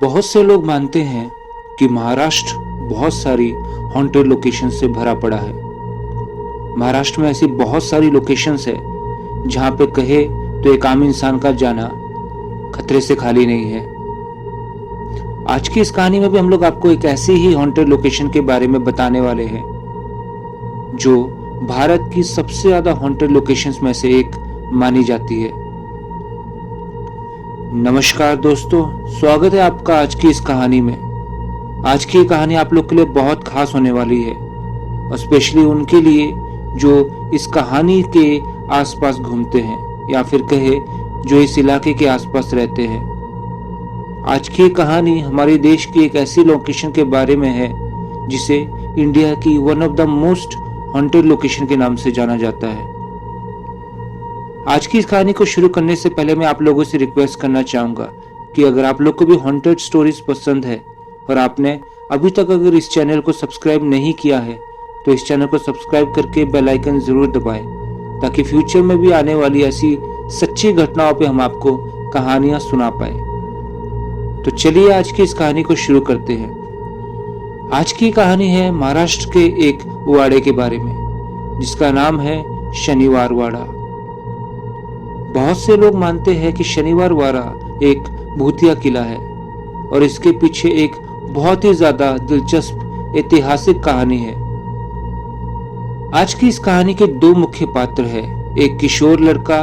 बहुत से लोग मानते हैं कि महाराष्ट्र बहुत सारी हॉन्टेड लोकेशन से भरा पड़ा है। महाराष्ट्र में ऐसी बहुत सारी लोकेशंस है जहां पे कहे तो एक आम इंसान का जाना खतरे से खाली नहीं है। आज की इस कहानी में भी हम लोग आपको एक ऐसी ही हॉन्टेड लोकेशन के बारे में बताने वाले हैं जो भारत की सबसे ज्यादा हॉन्टेड लोकेशंस में से एक मानी जाती है। नमस्कार दोस्तों, स्वागत है आपका आज की इस कहानी में। आज की कहानी आप लोग के लिए बहुत खास होने वाली है और स्पेशली उनके लिए जो इस कहानी के आसपास घूमते हैं या फिर कहे जो इस इलाके के आसपास रहते हैं। आज की कहानी हमारे देश की एक ऐसी लोकेशन के बारे में है जिसे इंडिया की one of the most haunted location के नाम से जाना जाता है। आज की इस कहानी को शुरू करने से पहले मैं आप लोगों से रिक्वेस्ट करना चाहूंगा कि अगर आप लोग को भी हॉन्टेड स्टोरीज पसंद है और आपने अभी तक अगर इस चैनल को सब्सक्राइब नहीं किया है तो इस चैनल को सब्सक्राइब करके बेल आइकन जरूर दबाएं ताकि फ्यूचर में भी आने वाली ऐसी सच्ची घटनाओं पे हम आपको कहानियां सुना पाए। तो चलिए आज की इस कहानी को शुरू करते हैं। आज की कहानी है महाराष्ट्र के एक वाड़े के बारे में जिसका नाम है शनिवार वाड़ा। बहुत से लोग मानते हैं कि शनिवार वाड़ा एक भूतिया किला है और इसके पीछे एक बहुत ही ज्यादा दिलचस्प ऐतिहासिक कहानी है। आज की इस कहानी के दो मुख्य पात्र हैं, एक किशोर लड़का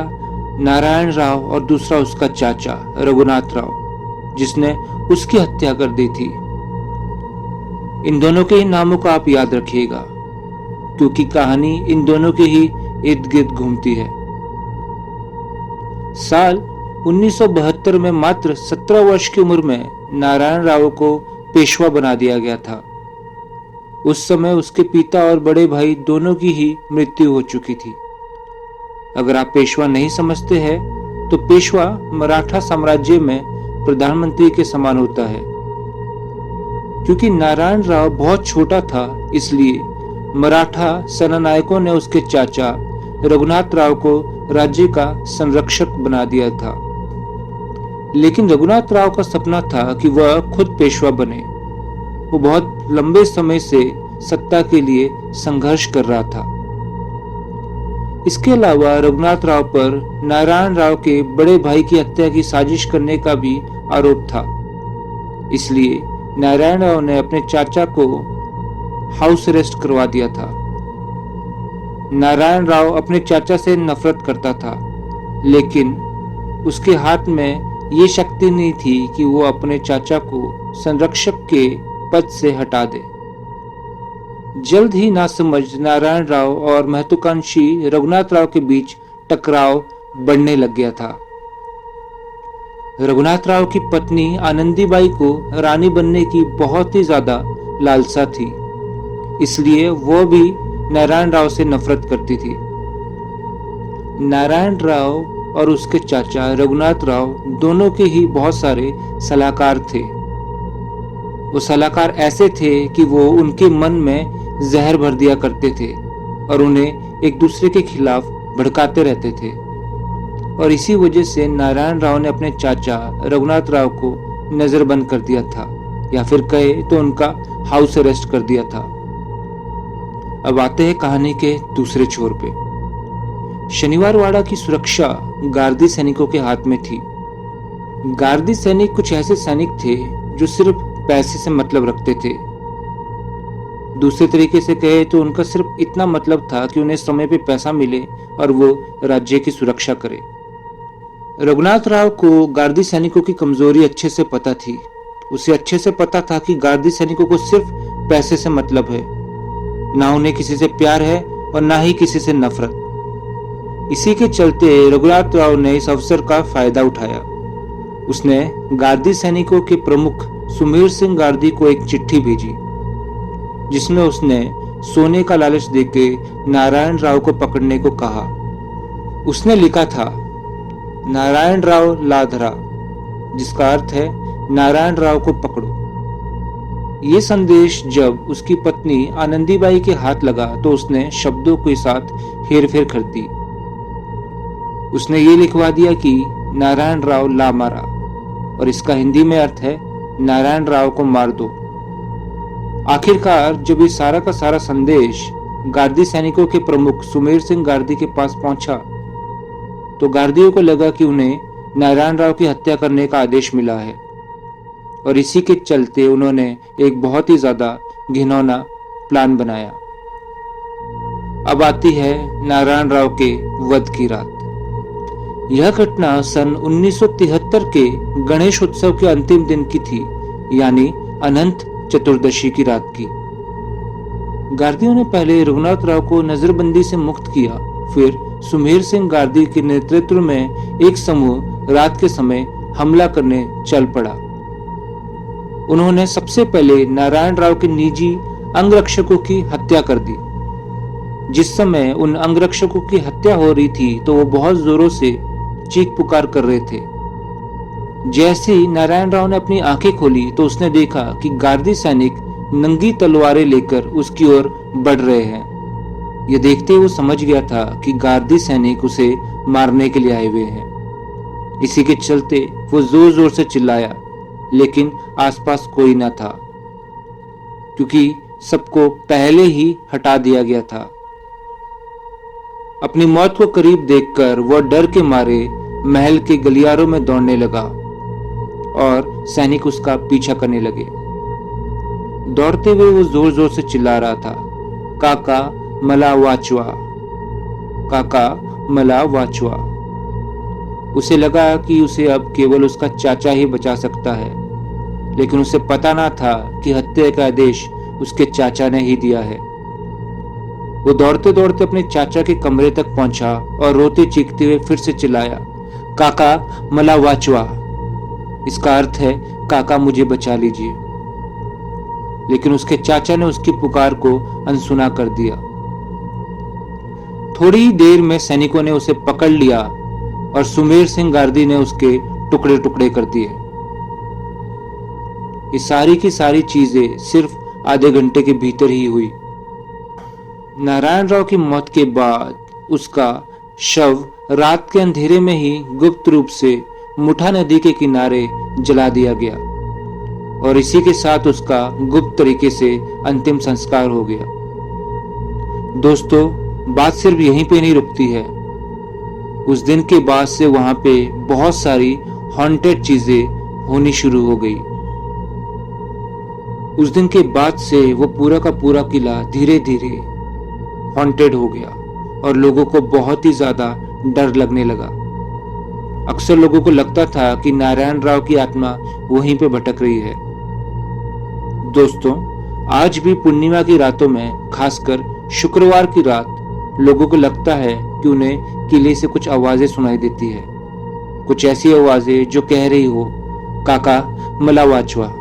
नारायण राव और दूसरा उसका चाचा रघुनाथ राव जिसने उसकी हत्या कर दी थी। इन दोनों के ही नामों को आप याद रखिएगा क्योंकि कहानी इन दोनों के ही इर्द गिर्द घूमती है। साल 1972 में मात्र 17 वर्ष की उम्र में नारायण राव को पेशवा बना दिया गया था। उस समय उसके पिता और बड़े भाई दोनों की ही मृत्यु हो चुकी थी। अगर आप पेशवा नहीं समझते हैं तो पेशवा मराठा साम्राज्य में प्रधानमंत्री के समान होता है। क्योंकि नारायण राव बहुत छोटा था इसलिए मराठा सेनानायकों ने उसके चाचा रघुनाथ राव को राज्य का संरक्षक बना दिया था। लेकिन रघुनाथ राव का सपना था कि वह खुद पेशवा बने। वो बहुत लंबे समय से सत्ता के लिए संघर्ष कर रहा था। इसके अलावा रघुनाथ राव पर नारायण राव के बड़े भाई की हत्या की साजिश करने का भी आरोप था। इसलिए नारायण राव ने अपने चाचा को हाउस अरेस्ट करवा दिया था। नारायण राव अपने चाचा से नफरत करता था लेकिन उसके हाथ में ये शक्ति नहीं थी कि वो अपने चाचा को संरक्षक के पद से हटा दे। जल्द ही नासमझ नारायण राव और महत्वाकांक्षी रघुनाथ राव के बीच टकराव बढ़ने लग गया था। रघुनाथ राव की पत्नी आनंदीबाई को रानी बनने की बहुत ही ज्यादा लालसा थी, इसलिए वो भी नारायण राव से नफरत करती थी। नारायण राव और उसके चाचा रघुनाथ राव दोनों के ही बहुत सारे सलाहकार थे। वो सलाहकार ऐसे थे कि वो उनके मन में जहर भर दिया करते थे और उन्हें एक दूसरे के खिलाफ भड़काते रहते थे। और इसी वजह से नारायण राव ने अपने चाचा रघुनाथ राव को नजरबंद कर दिया था या फिर कहे तो उनका हाउस अरेस्ट कर दिया था। अब आते हैं कहानी के दूसरे छोर पे। शनिवार वाड़ा की सुरक्षा गार्दी सैनिकों के हाथ में थी। गार्दी सैनिक कुछ ऐसे सैनिक थे जो सिर्फ पैसे से मतलब रखते थे। दूसरे तरीके से कहे तो उनका सिर्फ इतना मतलब था कि उन्हें समय पे पैसा मिले और वो राज्य की सुरक्षा करे। रघुनाथ राव को गार्दी सैनिकों की कमजोरी अच्छे से पता थी। उसे अच्छे से पता था कि गार्दी सैनिकों को सिर्फ पैसे से मतलब है, ना उन्हें किसी से प्यार है और ना ही किसी से नफरत। इसी के चलते रघुनाथ राव ने इस अवसर का फायदा उठाया। उसने गार्दी सैनिकों के प्रमुख सुमेर सिंह गार्दी को एक चिट्ठी भेजी जिसमें उसने सोने का लालच देके नारायण राव को पकड़ने को कहा। उसने लिखा था नारायण राव लाधरा, जिसका अर्थ है नारायण राव को पकड़ो। ये संदेश जब उसकी पत्नी आनंदीबाई के हाथ लगा तो उसने शब्दों के साथ हेरफेर कर दी। उसने ये लिखवा दिया कि नारायण राव ला मारा और इसका हिंदी में अर्थ है नारायण राव को मार दो। आखिरकार जब ये सारा का सारा संदेश गार्दी सैनिकों के प्रमुख सुमेर सिंह गार्दी के पास पहुंचा तो गार्दियों को लगा कि उन्हें नारायण राव की हत्या करने का आदेश मिला है और इसी के चलते उन्होंने एक बहुत ही ज्यादा घिनौना प्लान बनाया। अब आती है नारायण राव के वध की रात। यह घटना सन 1973 के गणेश उत्सव के अंतिम दिन की थी, यानी अनंत चतुर्दशी की रात की। गार्दियों ने पहले रघुनाथ राव को नजरबंदी से मुक्त किया, फिर सुमेर सिंह गार्दी के नेतृत्व में एक समूह रात के समय हमला करने चल पड़ा। उन्होंने सबसे पहले नारायण राव के निजी अंगरक्षकों की हत्या कर दी। जिस समय उन अंगरक्षकों की हत्या हो रही थी तो वो बहुत जोरों से चीख पुकार कर रहे थे। जैसे ही नारायण राव ने अपनी आंखें खोली तो उसने देखा कि गार्दी सैनिक नंगी तलवारें लेकर उसकी ओर बढ़ रहे हैं। यह देखते वो समझ गया था कि गार्दी सैनिक उसे मारने के लिए आए हुए हैं। इसी के चलते वो जोर जोर से चिल्लाया, लेकिन आसपास कोई न था क्योंकि सबको पहले ही हटा दिया गया था। अपनी मौत को करीब देखकर वह डर के मारे महल के गलियारों में दौड़ने लगा और सैनिक उसका पीछा करने लगे। दौड़ते हुए वो जोर जोर से चिल्ला रहा था, काका मला वाचवा, काका मला वाचवा। उसे लगा कि उसे अब केवल उसका चाचा ही बचा सकता है, लेकिन उसे पता ना था कि हत्या का आदेश उसके चाचा ने ही दिया है। वो दौड़ते दौड़ते अपने चाचा के कमरे तक पहुंचा और रोते चीखते हुए फिर से चिल्लाया, काका मला वाचवा। इसका अर्थ है काका मुझे बचा लीजिए। लेकिन उसके चाचा ने उसकी पुकार को अनसुना कर दिया। थोड़ी ही देर में सैनिकों ने उसे पकड़ लिया और सुमेर सिंह गार्दी ने उसके टुकड़े टुकड़े कर दिए। ये सारी की सारी चीजें सिर्फ आधे घंटे के भीतर ही हुई। नारायण राव की मौत के बाद उसका शव रात के अंधेरे में ही गुप्त रूप से मुठा नदी के किनारे जला दिया गया और इसी के साथ उसका गुप्त तरीके से अंतिम संस्कार हो गया। दोस्तों, बात सिर्फ यहीं पे नहीं रुकती है। उस दिन के बाद से वहां पे बहुत सारी हॉन्टेड चीजें होनी शुरू हो गई। उस दिन के बाद से वो पूरा का पूरा किला धीरे धीरे हॉन्टेड हो गया और लोगों को बहुत ही ज्यादा डर लगने लगा। अक्सर लोगों को लगता था कि नारायण राव की आत्मा वहीं पे भटक रही है। दोस्तों, आज भी पूर्णिमा की रातों में, खासकर शुक्रवार की रात, लोगों को लगता है कि उन्हें किले से कुछ आवाजें सुनाई देती है। कुछ ऐसी आवाजें जो कह रही हो, काका मला वाचवा।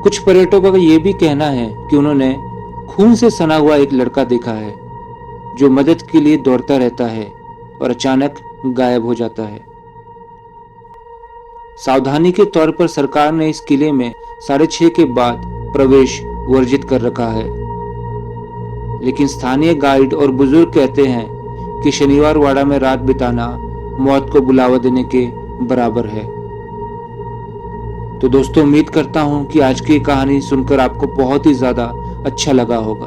कुछ पर्यटकों का यह भी कहना है कि उन्होंने खून से सना हुआ एक लड़का देखा है जो मदद के लिए दौड़ता रहता है और अचानक गायब हो जाता है। सावधानी के तौर पर सरकार ने इस किले में 6:30 के बाद प्रवेश वर्जित कर रखा है, लेकिन स्थानीय गाइड और बुजुर्ग कहते हैं कि शनिवार वाड़ा में रात बिताना मौत को बुलावा देने के बराबर है। तो दोस्तों, उम्मीद करता हूं कि आज की कहानी सुनकर आपको बहुत ही ज्यादा अच्छा लगा होगा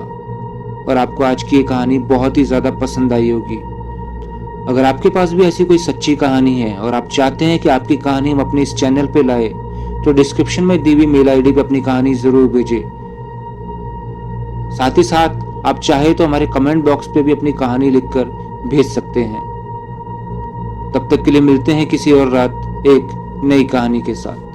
और आपको आज की ये कहानी बहुत ही ज्यादा पसंद आई होगी। अगर आपके पास भी ऐसी कोई सच्ची कहानी है और आप चाहते हैं कि आपकी कहानी हम अपने इस चैनल पे लाए, तो डिस्क्रिप्शन में दी हुई मेल आईडी पे अपनी कहानी जरूर भेजें। साथ ही साथ आप चाहे तो हमारे कमेंट बॉक्स पे भी अपनी कहानी लिखकर भेज सकते हैं। तब तक के लिए मिलते हैं किसी और रात एक नई कहानी के साथ।